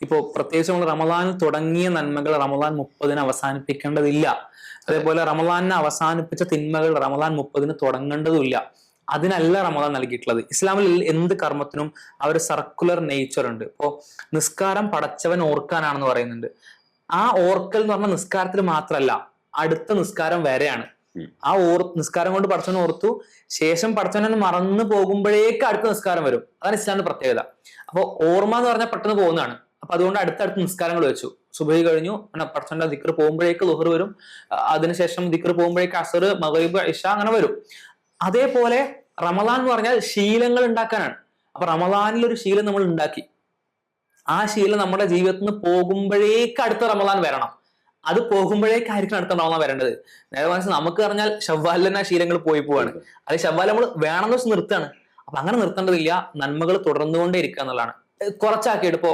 ഇപ്പോൾ പ്രത്യേകിച്ച് നമ്മൾ റമദാനിൽ തുടങ്ങിയ നന്മകൾ റമദാൻ 30-ന് അവസാനിപ്പിക്കേണ്ടതില്ല. അതേപോലെ റമദാനിനെ അവസാനിപ്പിച്ച തിന്മകൾ റമദാൻ 30-ന് തുടങ്ങേണ്ടതുമില്ല. അതിനല്ല റമദാൻ നൽകിയിട്ടുള്ളത്. ഇസ്ലാമിൽ എന്ത് കർമ്മത്തിനും ആ ഒരു സർക്കുലർ നേച്ചർ ഉണ്ട്. ഇപ്പോ നിസ്കാരം പടച്ചവൻ ഓർക്കാനാണെന്ന് പറയുന്നുണ്ട്. ആ ഓർക്കൽ എന്ന് പറഞ്ഞാൽ നിസ്കാരത്തിൽ മാത്രമല്ല, അടുത്ത നിസ്കാരം വരെയാണ്. ആ നിസ്കാരം കൊണ്ട് പടച്ചവൻ ഓർത്തു, ശേഷം പടച്ചവനെ മറന്നു പോകുമ്പോഴേക്ക് അടുത്ത നിസ്കാരം വരും. അതാണ് ഇസ്ലാമിന്റെ പ്രത്യേകത. അപ്പൊ ഓർമ്മ എന്ന് പറഞ്ഞാൽ പെട്ടെന്ന് പോകുന്നതാണ്. അപ്പൊ അതുകൊണ്ട് അടുത്തടുത്ത് നിസ്കാരങ്ങൾ വെച്ചു. സുബഹി കഴിഞ്ഞു, പടച്ചവന്റെ ദിക്ർ പോകുമ്പോഴേക്ക് ളുഹർ വരും, അതിനുശേഷം ദിക്ർ പോകുമ്പോഴേക്ക് അസർ, മഗ്രിബ്, ഇശ അങ്ങനെ വരും. അതേപോലെ റമദാൻ എന്ന് പറഞ്ഞാൽ ശീലങ്ങൾ ഉണ്ടാക്കാനാണ്. അപ്പൊ റമദാനിൽ ഒരു ശീലം നമ്മൾ ഉണ്ടാക്കി, ആ ശീലം നമ്മുടെ ജീവിതത്തിൽ നിന്ന് പോകുമ്പോഴേക്ക് അടുത്ത റമദാൻ വരണം. അത് പോകുമ്പോഴേക്കായിരിക്കും അടുത്ത റമദാൻ വരേണ്ടത്. നേരെ മനസ്സിൽ നമുക്ക് പറഞ്ഞാൽ ഷവ്വാലിൽ തന്നെ ആ ശീലങ്ങൾ പോയി പോവാണ്. അത് ഷവ്വാൽ നമ്മൾ വേണമെന്ന് വെച്ച് നിർത്തുകയാണ്. അപ്പൊ അങ്ങനെ നിർത്തേണ്ടതില്ല, നന്മകൾ തുടർന്നുകൊണ്ടേ ഇരിക്കുക എന്നുള്ളതാണ്. കുറച്ചാക്കിയിട്ട് ഇപ്പോ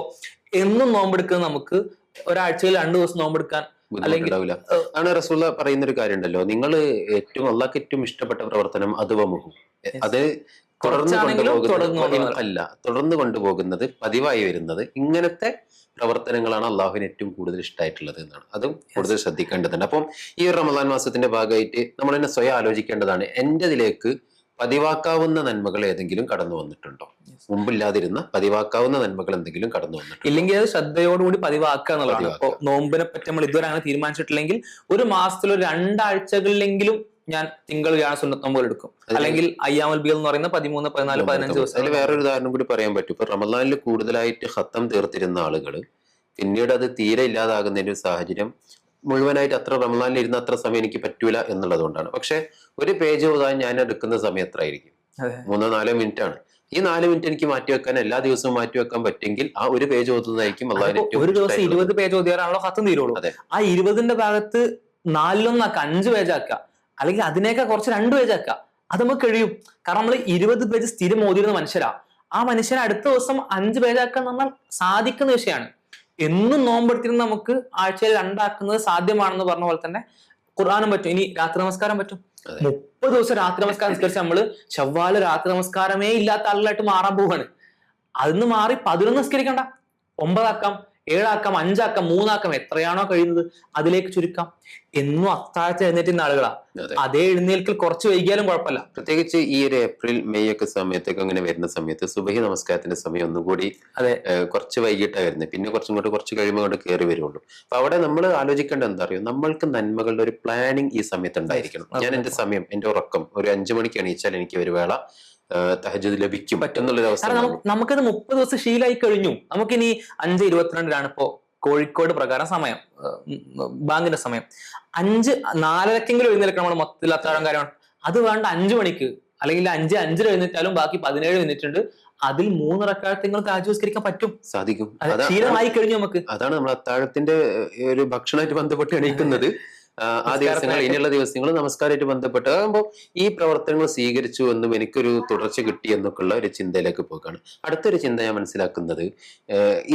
എന്നും നോമ്പെടുക്കുന്നത് നമുക്ക് ഒരാഴ്ചയിൽ 2 ദിവസം നോമ്പെടുക്കാൻ അല്ലെങ്കിൽ ആണ് റസൂല പറയുന്ന ഒരു കാര്യം ഉണ്ടല്ലോ, നിങ്ങൾ അള്ളാഹ്ക്ക് ഏറ്റവും ഇഷ്ടപ്പെട്ട പ്രവർത്തനം അത് തുടർന്ന് കൊണ്ടുപോകുന്നത് പതിവായി വരുന്നത് ഇങ്ങനത്തെ പ്രവർത്തനങ്ങളാണ് അള്ളാഹുവിന് ഏറ്റവും കൂടുതൽ ഇഷ്ടമായിട്ടുള്ളത് എന്നാണ്. അതും കൂടുതൽ ശ്രദ്ധിക്കേണ്ടതുണ്ട്. അപ്പം ഈ റമദാൻ മാസത്തിന്റെ ഭാഗമായിട്ട് നമ്മൾ തന്നെ സ്വയം ആലോചിക്കേണ്ടതാണ്, എന്റേതിലേക്ക് പതിവാക്കാവുന്ന നന്മകൾ ഏതെങ്കിലും കടന്നു വന്നിട്ടുണ്ടോ? മുമ്പില്ലാതിരുന്ന പതിവാക്കാവുന്ന നന്മകൾ എന്തെങ്കിലും കടന്നു വന്നിട്ടുണ്ടോ? ഇല്ലെങ്കിൽ അത് ശ്രദ്ധയോടുകൂടി പതിവാക്കുക എന്നുള്ളതാണ്. ഇപ്പൊ നോമ്പിനെ പറ്റി നമ്മൾ ഇതുവരെ അങ്ങനെ തീരുമാനിച്ചിട്ടില്ലെങ്കിൽ ഒരു മാസത്തിൽ ഒരു 2 ആഴ്ചകളിലെങ്കിലും ഞാൻ തിങ്കൾ വ്യാഴം സുന്നത്ത് നോമ്പുകൾ എടുക്കും. അല്ലെങ്കിൽ അയ്യാമുൽ ബീദ് എന്ന് പറയുന്ന 13, 14, 15 ദിവസം. അതിൽ വേറൊരു ഉദാഹരണം കൂടി പറയാൻ പറ്റും. ഇപ്പൊ റമദാനിൽ കൂടുതലായിട്ട് ഖത്തം തീർത്തിരുന്ന ആളുകൾ പിന്നീട് അത് തീരെ ഇല്ലാതാകുന്നതിന്റെ ഒരു സാഹചര്യം, മുഴുവനായിട്ട് അത്ര റമദാനിൽ ഇരുന്ന അത്ര സമയം എനിക്ക് പറ്റൂല എന്നുള്ളത് കൊണ്ടാണ്. പക്ഷെ ഒരു പേജ് ഓതാൻ ഞാൻ എടുക്കുന്ന സമയം എത്ര ആയിരിക്കും? 3-4 മിനിറ്റ് ആണ്. ഈ 4 മിനിറ്റ് എനിക്ക് മാറ്റിവെക്കാൻ, എല്ലാ ദിവസവും മാറ്റിവെക്കാൻ പറ്റുമെങ്കിൽ ആ ഒരു പേജ് ഓതുന്നതായിരിക്കും ഒരു ദിവസം 20 പേജ് ഓതിയാലാണല്ലോ ഖത്തം തീരുള്ളൂ. ആ 20ന്റെ ഭാഗത്ത് 4-1 5 പേജ് ആക്കുക, അല്ലെങ്കിൽ അതിനേക്കാൾ കുറച്ച് 2 പേജ് ആക്കുക. അത് നമുക്ക് കഴിയും. കാരണം നമ്മൾ 20 പേജ് സ്ഥിരം ഓതിരുന്ന മനുഷ്യരാ. ആ മനുഷ്യനെ അടുത്ത ദിവസം 5 പേജ് ആക്കുക എന്ന് പറഞ്ഞാൽ സാധിക്കുന്ന വിഷയമാണ്. എന്നും നോമ്പെടുത്തിരുന്ന് നമുക്ക് ആഴ്ചയിൽ 2 ആക്കുന്നത് സാധ്യമാണെന്ന് പറഞ്ഞ പോലെ തന്നെ ഖുർആനും പറ്റും. ഇനി രാത്രി നമസ്കാരം പറ്റും. 30 ദിവസം രാത്രി നമസ്കാരം നിസ്കരിച്ച് നമ്മള് ശവ്വാല് രാത്രി നമസ്കാരമേ ഇല്ലാത്ത ആളുകളായിട്ട് മാറാൻ പോവാണ്. അതിന്ന് മാറി 11 നിസ്കരിക്കണ്ട, 9 ആക്കാം, 7 ആക്കാം, 5 ആക്കാം, 3 ആക്കാം, എത്രയാണോ കഴിയുന്നത് അതിലേക്ക് ചുരുക്കാം. എന്നും അത്താഴത്ത് എഴുന്നേറ്റുന്ന ആളുകളാ. അതേ എഴുന്നേൽക്കൽ കുറച്ച് വൈകിയാലും കുഴപ്പമില്ല. പ്രത്യേകിച്ച് ഈ ഒരു ഏപ്രിൽ മെയ് ഒക്കെ സമയത്തൊക്കെ അങ്ങനെ വരുന്ന സമയത്ത് സുബഹി നമസ്കാരത്തിന്റെ സമയം ഒന്നുകൂടി കുറച്ച് വൈകിട്ടാണ് വരുന്നത്. പിന്നെ കുറച്ച് കഴിയുമ്പോൾ കൊണ്ട് കയറി വരുള്ളൂ. അപ്പൊ അവിടെ നമ്മൾ ആലോചിക്കേണ്ടത് എന്താ അറിയോ, നമ്മൾക്ക് നന്മകളുടെ ഒരു പ്ലാനിങ് ഈ സമയത്ത് ഉണ്ടായിരിക്കണം. ഞാൻ എന്റെ സമയം, എന്റെ ഉറക്കം ഒരു 5 മണിക്ക് എണീച്ചാൽ എനിക്ക് ഒരു വേള തഹജ്ജുദ് ലഭിക്കും എന്നുള്ളൊരു അവസ്ഥ. നമുക്കത് 30 ദിവസം ശീലമായി കഴിഞ്ഞു. നമുക്കിനി 5:22 ഇപ്പോ കോഴിക്കോട് പ്രകാരം സമയം, ബാങ്കിന്റെ സമയം. 5:04 എഴുന്നേൽക്കണം നമ്മൾ മൊത്തത്തിൽ അത്താഴം കാര്യമാണ്. അത് വേണ്ട 5 മണിക്ക് അല്ലെങ്കിൽ 5:05 എഴുന്നേറ്റാലും ബാക്കി 17 മിനിറ്റ് ഉണ്ട്. അതിൽ 3 റക്അത്ത് നിങ്ങൾ തഹജ്ജുദ് പറ്റും, സാധിക്കും. ശീലമായി കഴിഞ്ഞു നമുക്ക്. അതാണ് നമ്മൾ അത്താഴത്തിന്റെ ഒരു ഭക്ഷണമായിട്ട് ബന്ധപ്പെട്ട് എണീക്കുന്നത്. ആ ദിവസങ്ങൾ, ഇനിയുള്ള ദിവസങ്ങൾ നമസ്കാരമായിട്ട് ബന്ധപ്പെട്ട് ആകുമ്പോൾ ഈ പ്രവർത്തനങ്ങൾ സ്വീകരിച്ചു എന്നും എനിക്കൊരു തുടർച്ച കിട്ടി എന്നൊക്കെയുള്ള ഒരു ചിന്തയിലേക്ക് പോവുകയാണ്. അടുത്തൊരു ചിന്ത ഞാൻ മനസ്സിലാക്കുന്നത്,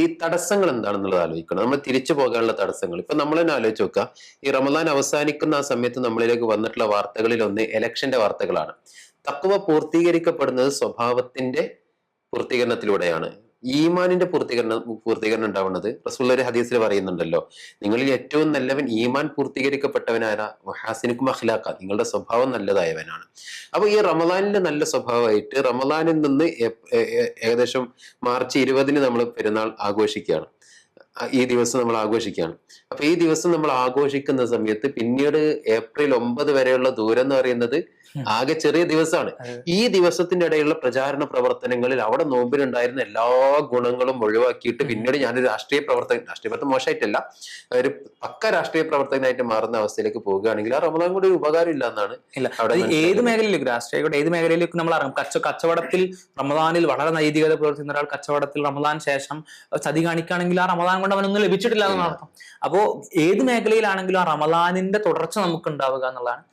ഈ തടസ്സങ്ങൾ എന്താണെന്നുള്ളത് ആലോചിക്കണം. നമ്മൾ തിരിച്ചു പോകാനുള്ള തടസ്സങ്ങൾ. ഇപ്പൊ നമ്മൾ തന്നെ ആലോചിച്ച് നോക്കുക, ഈ റമദാൻ അവസാനിക്കുന്ന ആ സമയത്ത് നമ്മളിലേക്ക് വന്നിട്ടുള്ള വാർത്തകളിൽ ഒന്ന് ഇലക്ഷന്റെ വാർത്തകളാണ്. തഖ്വ പൂർത്തീകരിക്കപ്പെടുന്നത് സ്വഭാവത്തിന്റെ പൂർത്തീകരണത്തിലൂടെയാണ്. ഈമാനിന്റെ പൂർത്തീകരണം ഉണ്ടാവുന്നത് റസൂലുള്ളാഹി ഒരു ഹദീസിൽ പറയുന്നുണ്ടല്ലോ, നിങ്ങളിൽ ഏറ്റവും നല്ലവൻ ഈമാൻ പൂർത്തീകരിക്കപ്പെട്ടവനാരാ, വഹാസിനുക്കും അഖ്ലാഖ, നിങ്ങളുടെ സ്വഭാവം നല്ലതായവനാണ്. അപ്പൊ ഈ റമദാനിന്റെ നല്ല സ്വഭാവമായിട്ട് റമദാനിൽ നിന്ന് ഏകദേശം മാർച്ച് 20-ന് നമ്മൾ പെരുന്നാൾ ആഘോഷിക്കുകയാണ്. ഈ ദിവസം നമ്മൾ ആഘോഷിക്കുകയാണ്. അപ്പൊ ഈ ദിവസം നമ്മൾ ആഘോഷിക്കുന്ന സമയത്ത് പിന്നീട് ഏപ്രിൽ 9 വരെയുള്ള ദൂരം എന്ന് പറയുന്നത് ആകെ ചെറിയ ദിവസമാണ്. ഈ ദിവസത്തിന്റെ ഇടയിലുള്ള പ്രചാരണ പ്രവർത്തനങ്ങളിൽ അവിടെ നോമ്പിനുണ്ടായിരുന്ന എല്ലാ ഗുണങ്ങളും ഒഴിവാക്കിയിട്ട് പിന്നീട് ഞാനൊരു രാഷ്ട്രീയ പ്രവർത്തനം മോശമായിട്ടല്ല, ഒരു പക്ക രാഷ്ട്രീയ പ്രവർത്തകനായിട്ട് മാറുന്ന അവസ്ഥയിലേക്ക് പോവുകയാണെങ്കിൽ ആ റമദാൻ കൂടി ഒരു ഉപകാരം ഇല്ല എന്നാണ്. ഏത് മേഖലയിലേക്ക്, രാഷ്ട്രീയ ഏത് മേഖലയിലേക്ക് നമ്മൾ ഇറങ്ങും. കച്ചവടത്തിൽ റമദാനിൽ വളരെ നൈതികത പുലർത്തുന്ന ഒരാൾ കച്ചവടത്തിൽ റമദാൻ ശേഷം ചതി കാണിക്കുകയാണെങ്കിൽ ആ റമദാൻ കൊണ്ട് അവനൊന്നും ലഭിച്ചിട്ടില്ല എന്നാണ് അർത്ഥം. അപ്പോ ഏത് മേഖലയിലാണെങ്കിലും ആ റമദാനിന്റെ തുടർച്ച നമുക്ക് ഉണ്ടാവുക എന്നുള്ളതാണ്